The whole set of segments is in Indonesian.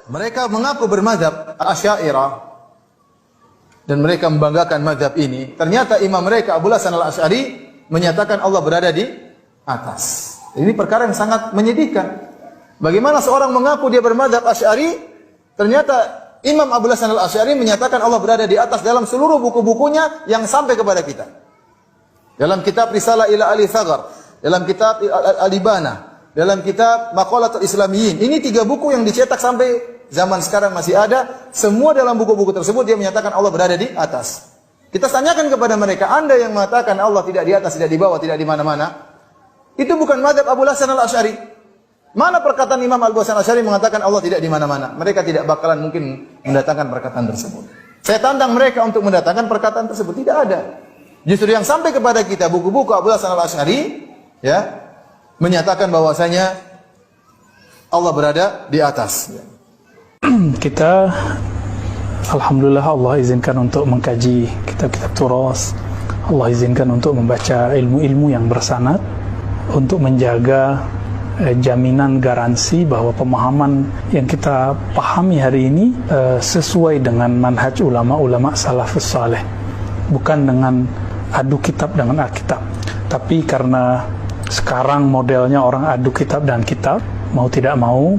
Mereka mengaku bermadzhab Asy'ariyah dan mereka membanggakan mazhab ini. Ternyata imam mereka Abu Hasan Al-Asy'ari menyatakan Allah berada di atas. Ini perkara yang sangat menyedihkan. Bagaimana seorang mengaku dia bermadzhab Asy'ari, ternyata Imam Abu Hasan Al-Asy'ari menyatakan Allah berada di atas dalam seluruh buku-bukunya yang sampai kepada kita. Dalam kitab Risalah ila Ali Thaghar, dalam kitab Al-Ibana, dalam kitab Maqalatul Islamiyyin. Ini 3 buku yang dicetak sampai zaman sekarang masih ada. Semua dalam buku-buku tersebut dia menyatakan Allah berada di atas. Kita tanyakan kepada mereka, Anda yang mengatakan Allah tidak di atas, tidak di bawah, tidak di mana-mana, itu bukan mazhab Abu Hasan Al-Asy'ari. Mana perkataan Imam Abu Hasan Al-Asy'ari mengatakan Allah tidak di mana-mana? Mereka tidak bakalan mungkin mendatangkan perkataan tersebut. Saya tantang mereka untuk mendatangkan perkataan tersebut. Tidak ada. Justru yang sampai kepada kita buku-buku Abu Hasan Al-Asy'ari ya menyatakan bahwasanya Allah berada di atas. Kita alhamdulillah Allah izinkan untuk mengkaji kitab-kitab turas. Allah izinkan untuk membaca ilmu-ilmu yang bersanad untuk menjaga jaminan garansi bahwa pemahaman yang kita pahami hari ini sesuai dengan manhaj ulama-ulama salafus saleh, bukan dengan adu kitab dengan Alkitab. Tapi karena sekarang modelnya orang adu kitab dan kitab, mau tidak mau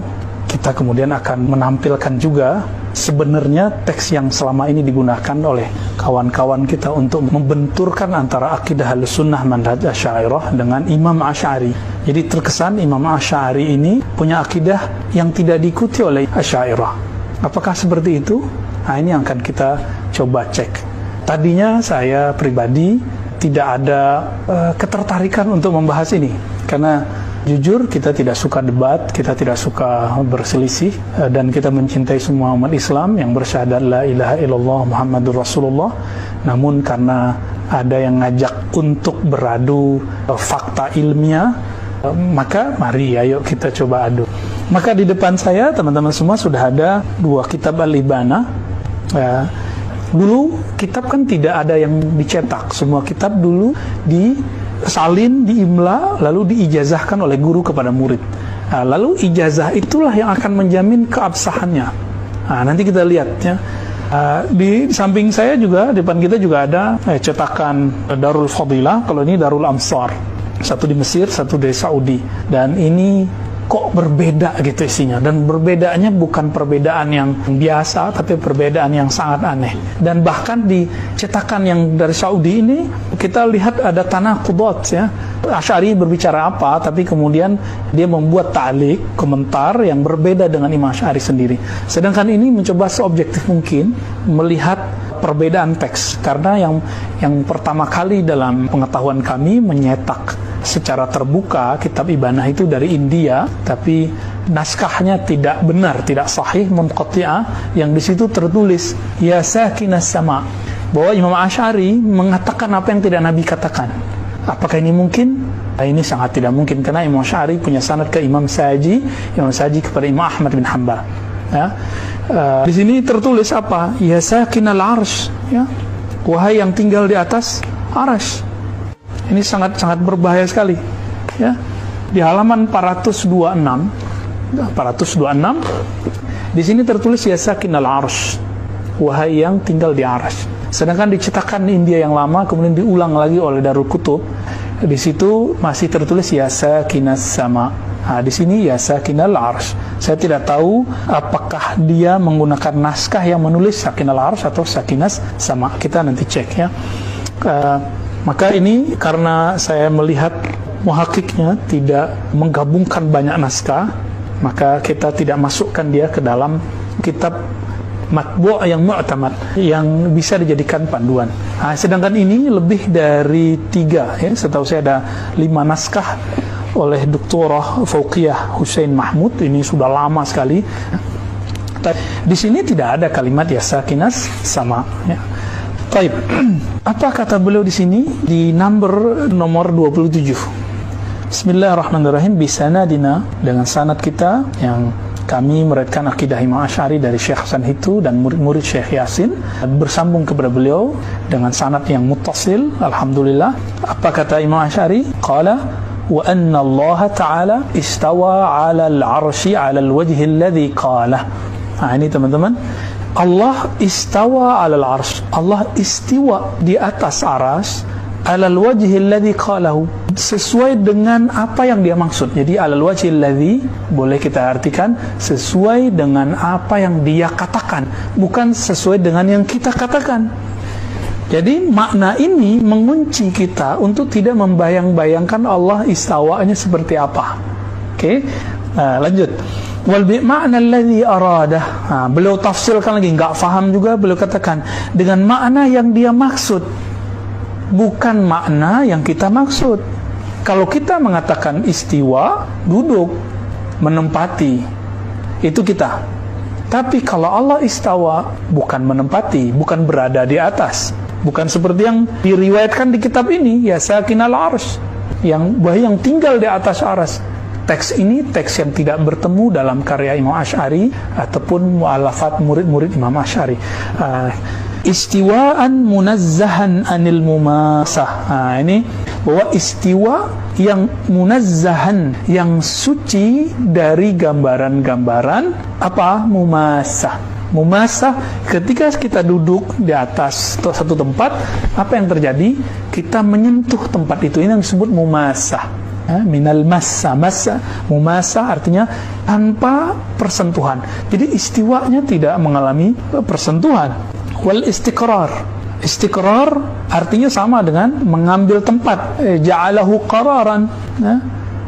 kita kemudian akan menampilkan juga sebenarnya teks yang selama ini digunakan oleh kawan-kawan kita untuk membenturkan antara akidah Ahlussunnah manhaj Asy'ariyah dengan Imam Asy'ari. Jadi terkesan Imam Asy'ari ini punya akidah yang tidak diikuti oleh Asy'ariyah. Apakah seperti itu? Nah, ini yang akan kita coba cek. Tadinya saya pribadi tidak ada ketertarikan untuk membahas ini karena jujur kita tidak suka debat, kita tidak suka berselisih, dan kita mencintai semua umat Islam yang bersyahadat la ilaha illallah Muhammadur Rasulullah. Namun karena ada yang ngajak untuk beradu fakta ilmiah, maka mari ayo kita coba adu. Maka di depan saya teman-teman semua sudah ada 2 kitab Al-Ibana. Dulu kitab kan tidak ada yang dicetak, semua kitab dulu disalin, diimla, lalu diijazahkan oleh guru kepada murid. Lalu ijazah itulah yang akan menjamin keabsahannya. Nanti kita lihat ya. Di samping saya juga, di depan kita juga ada cetakan Darul Fadilah. Kalau ini Darul Amsar, satu di Mesir, satu di Saudi. Dan ini kok berbeda gitu isinya, dan perbedaannya bukan perbedaan yang biasa, tapi perbedaan yang sangat aneh. Dan bahkan di cetakan yang dari Saudi ini kita lihat ada tanaqudat ya. Asy'ari berbicara apa, tapi kemudian dia membuat ta'liq, komentar yang berbeda dengan Imam Asy'ari sendiri. Sedangkan ini mencoba seobjektif mungkin melihat perbedaan teks, karena yang pertama kali dalam pengetahuan kami menyetak secara terbuka kitab Ibanah itu dari India, tapi naskahnya tidak benar, tidak sahih, munqati'ah, yang di situ tertulis ya sakinas sama, bahwa Imam Asy'ari mengatakan apa yang tidak Nabi katakan. Apakah ini mungkin? Ini sangat tidak mungkin, karena Imam Asy'ari punya sanad ke Imam Saji, Imam Saji kepada Imam Ahmad bin Hanbal. Ya. Di sini tertulis apa? Ya sakinal arsy, ya. Wahai yang tinggal di atas arsy. Ini sangat-sangat berbahaya sekali. Ya. Di halaman 426, di sini tertulis ya sakinal arsy, wahai yang tinggal di arsy. Sedangkan di cetakan India yang lama kemudian diulang lagi oleh Darul Kutub, di situ masih tertulis ya sakinas sama. Di sini ya sakinal arsy. Saya tidak tahu apakah dia menggunakan naskah yang menulis sakinal arsy atau sakinas sama. Kita nanti cek ya. Maka ini karena saya melihat muhakiknya tidak menggabungkan banyak naskah, maka kita tidak masukkan dia ke dalam kitab matbu' yang mu'tamad, yang bisa dijadikan panduan. Sedangkan ini lebih dari 3 ya. Setahu saya ada 5 naskah oleh Doktorah Fauqiyah Hussein Mahmud. Ini sudah lama sekali. Di sini tidak ada kalimat ya sakinas sama ya. Baik. Apa kata beliau di sini di nomor 27? Bismillahirrahmanirrahim. Bisanadina, dengan sanad kita yang kami meriwayatkan akidah Imam Asy'ari dari Syekh Hasan Hitu dan murid-murid Syekh Yasin, bersambung kepada beliau dengan sanad yang muttasil. Alhamdulillah. Apa kata Imam Asy'ari? Qala wa anna Allah Ta'ala istawa 'ala al-'arsy 'ala al-wajhi alladhi qala. Nah, ini teman-teman, Allah istawa 'alal 'arsy. Allah istiwa di atas aras, 'alal wajhi alladhi qalahu, sesuai dengan apa yang dia maksud. Jadi 'alal wajhi alladhi boleh kita artikan sesuai dengan apa yang dia katakan, bukan sesuai dengan yang kita katakan. Jadi makna ini mengunci kita untuk tidak membayang-bayangkan Allah istawanya seperti apa. Oke, lanjut. Wal bi ma'na alladhi aradah. Beliau tafsirkan lagi, enggak faham juga, beliau katakan dengan makna yang dia maksud, bukan makna yang kita maksud. Kalau kita mengatakan istiwa, duduk, menempati, itu kita. Tapi kalau Allah istawa, bukan menempati, bukan berada di atas, bukan seperti yang diriwayatkan di kitab ini, ya sakinal arsy, yang tinggal di atas aras. Teks ini teks yang tidak bertemu dalam karya Imam Asy'ari ataupun mu'allafat murid-murid Imam Asy'ari. Istiwaan munazzahan anil mumasah. Ini bahwa istiwa yang munazzahan, yang suci dari gambaran-gambaran apa? Mumasah. Mumasah, ketika kita duduk di atas satu tempat, apa yang terjadi? Kita menyentuh tempat itu, ini yang disebut mumasah. Minal massa, mumasa artinya tanpa persentuhan. Jadi istiwanya tidak mengalami persentuhan. Wal istiqrar artinya sama dengan mengambil tempat. Ja'alahu qararan.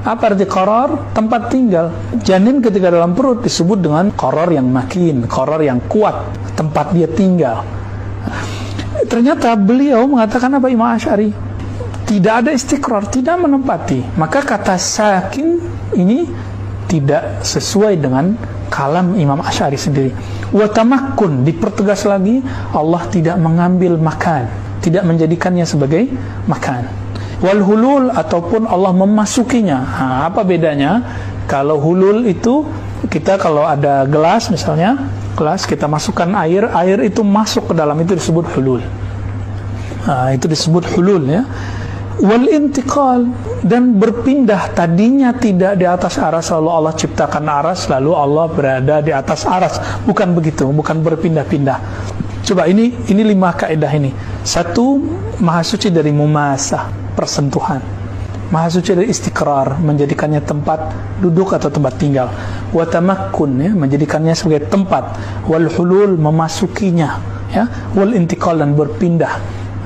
Apa arti qarar? Tempat tinggal. Janin ketika dalam perut disebut dengan qarar yang makin, qarar yang kuat, tempat dia tinggal. Ternyata beliau mengatakan apa, Imam Asy'ari? Tidak ada istiqrar, tidak menempati. Maka kata sakin ini tidak sesuai dengan kalam Imam Asy'ari sendiri. Wa tamakkun, dipertegas lagi, Allah tidak mengambil makan, tidak menjadikannya sebagai makan. Wal hulul, ataupun Allah memasukinya. Apa bedanya? Kalau hulul itu, kita kalau ada gelas misalnya, gelas kita masukkan air itu masuk ke dalam, itu disebut hulul. Itu disebut hulul, ya. Wal intiqal, dan berpindah, tadinya tidak di atas aras lalu Allah ciptakan aras lalu Allah berada di atas aras, bukan begitu, bukan berpindah-pindah. Coba ini 5 kaidah ini. 1, maha suci dari mumasah, persentuhan. Maha suci dari istiqrar, menjadikannya tempat duduk atau tempat tinggal. Wa tamakkun, ya, menjadikannya sebagai tempat. Wal hulul, memasukinya, ya. Wal intiqal, dan berpindah,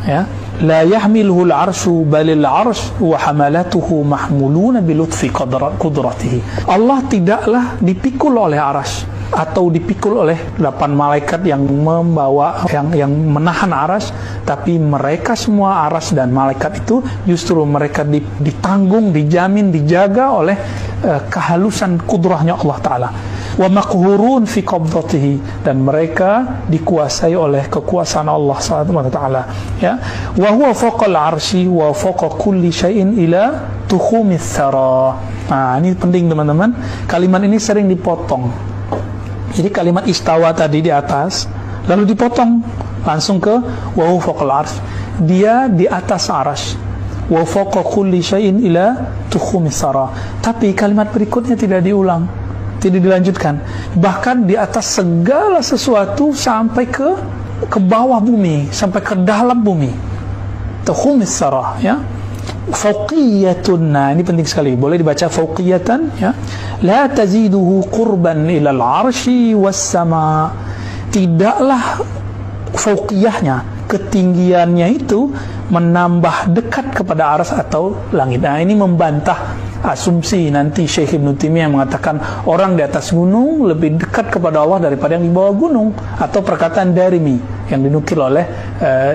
ya. La yahmiluhu al-arsyu balil arsy wa hamalatuhu mahmuluna bi lutfi qudratihi. Allah tidaklah dipikul oleh arsy atau dipikul oleh 8 malaikat yang membawa, yang menahan arsy, tapi mereka semua, arsy dan malaikat itu justru mereka ditanggung, dijamin, dijaga oleh kehalusan kudrahnya Allah Ta'ala. Wa maqhurun fi qabdatihi, dan mereka dikuasai oleh kekuasaan Allah Subhanahu wa taala, ya. Wa huwa fawqal arsy wa fawqa kulli syai'in ila tukhumis thara. Ini penting teman-teman. Kalimat ini sering dipotong. Jadi kalimat istawa tadi di atas lalu dipotong langsung ke wa huwa fawqal arsy. Dia di atas arsy. Wa fawqa kulli syai'in ila tukhumis thara. Tapi kalimat berikutnya tidak diulang, tidak dilanjutkan, bahkan di atas segala sesuatu sampai ke bawah bumi, sampai ke dalam bumi. Tukhumis sarah, ya. Fauqiyatun, ini penting sekali, boleh dibaca fauqiyatan, ya. La taziduhu qurban ilal arsy was sama. Tidaklah fauqiyahnya, ketinggiannya itu menambah dekat kepada arsy atau langit. Ini membantah asumsi nanti Syekh Ibn Taimiyah mengatakan orang di atas gunung lebih dekat kepada Allah daripada yang di bawah gunung, atau perkataan Darimi yang dinukil oleh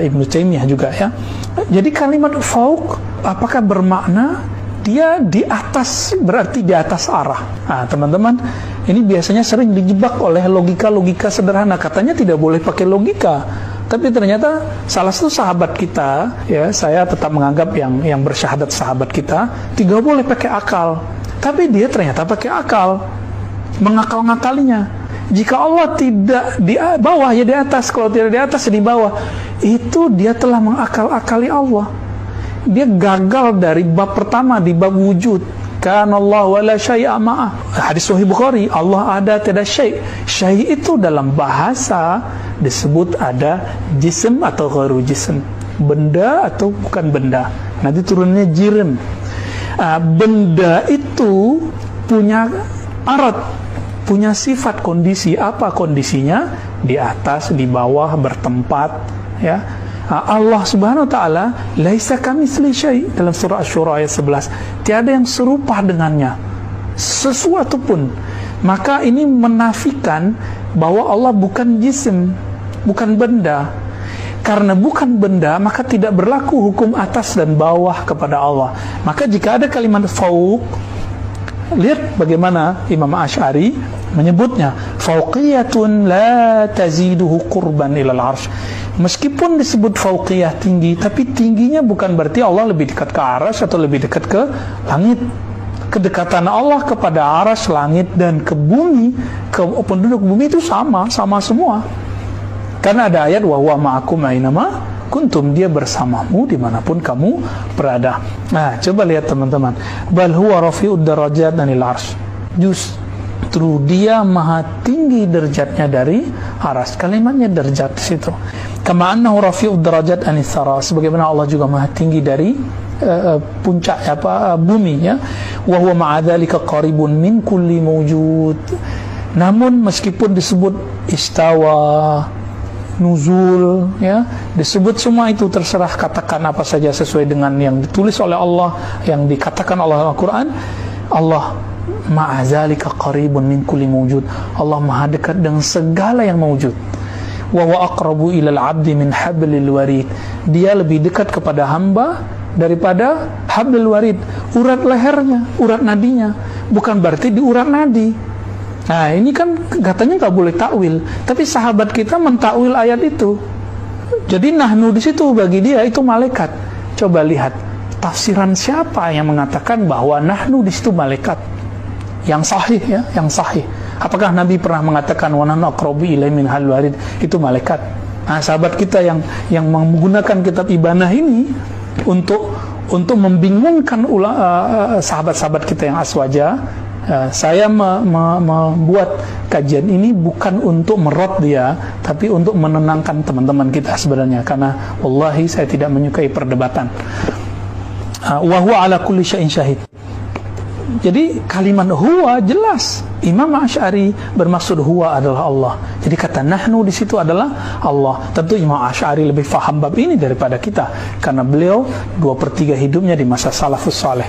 Ibn Taimiyah juga, ya. Jadi kalimat fauq apakah bermakna dia di atas, berarti di atas arah? Teman-teman, ini biasanya sering dijebak oleh logika-logika sederhana, katanya tidak boleh pakai logika. Tapi ternyata salah satu sahabat kita, ya, saya tetap menganggap yang bersyahadat sahabat kita, tidak boleh pakai akal. Tapi dia ternyata pakai akal, mengakal-ngakalinya. Jika Allah tidak di bawah, ya di atas. Kalau tidak di atas, ya di bawah. Itu dia telah mengakal-akali Allah. Dia gagal dari bab pertama, di bab wujud. Kana Allah wala syai'a ma'ah. Hadis Sahih Bukhari, Allah ada tiada syai'. Syai' itu dalam bahasa disebut ada jism atau ghairu jism, benda atau bukan benda. Nanti turunnya jirim. Benda itu punya arat, punya sifat kondisi. Apa kondisinya? Di atas, di bawah, bertempat, ya. Allah Subhanahu wa taala laisa kamitsli syai' dalam surah Asy-Syura ayat 11. Tiada yang serupa dengannya sesuatu pun. Maka ini menafikan bahwa Allah bukan jisim, bukan benda. Karena bukan benda, maka tidak berlaku hukum atas dan bawah kepada Allah. Maka jika ada kalimat fauq, lihat bagaimana Imam Asy'ari menyebutnya, fauqiyatun la taziduhu qurban ilal arsh. Meskipun disebut fauqiyah tinggi, tapi tingginya bukan berarti Allah lebih dekat ke arsy atau lebih dekat ke langit. Kedekatan Allah kepada arsy, langit, dan ke bumi, ke penduduk bumi itu sama semua. Karena ada ayat wa huwa ma'akum ainama kuntum, dia bersamamu dimanapun kamu berada. Nah, coba lihat teman-teman, bal huwa rafi'ud darajat anil arsy. Justru dia maha tinggi derajatnya dari arsy. Kalimatnya derajat di situ. Kama annahu rafi'ud darajat anis sara, sebagaimana Allah juga maha tinggi dari puncak bumi, ya. Wa huwa ma'a dzalika qaribun min kulli mawjud. Namun meskipun disebut istawa, nuzul, ya, disebut semua itu, terserah katakan apa saja sesuai dengan yang ditulis oleh Allah, yang dikatakan oleh Al-Quran. Allah ma'azalika qaribun min kulli mawjud. Allah maha dekat dengan segala yang mawjud. Wa wa aqrabu ilal abdi min hablil warid. Dia lebih dekat kepada hamba daripada hablil warid, urat lehernya, urat nadinya. Bukan berarti di urat nadi. Nah, ini kan katanya nggak boleh takwil, tapi sahabat kita mentakwil ayat itu. Jadi nahnu di situ bagi dia itu malaikat. Coba lihat tafsiran siapa yang mengatakan bahwa nahnu di situ malaikat. Yang sahih, ya, yang sahih. Apakah Nabi pernah mengatakan wa nahnu aqrabu ilaihi min hablil warid itu malaikat? Nah, sahabat kita yang menggunakan kitab Ibanah ini untuk membingungkan sahabat-sahabat kita yang aswaja. Saya membuat kajian ini bukan untuk merot dia, tapi untuk menenangkan teman-teman kita sebenarnya, karena wallahi saya tidak menyukai perdebatan. Wa huwa ala kulli syai'in syahid. Jadi kalimat huwa jelas. Imam Asy'ari bermaksud huwa adalah Allah. Jadi kata nahnu di situ adalah Allah. Tentu Imam Asy'ari lebih faham bab ini daripada kita, karena beliau 2/3 hidupnya di masa salafus saleh.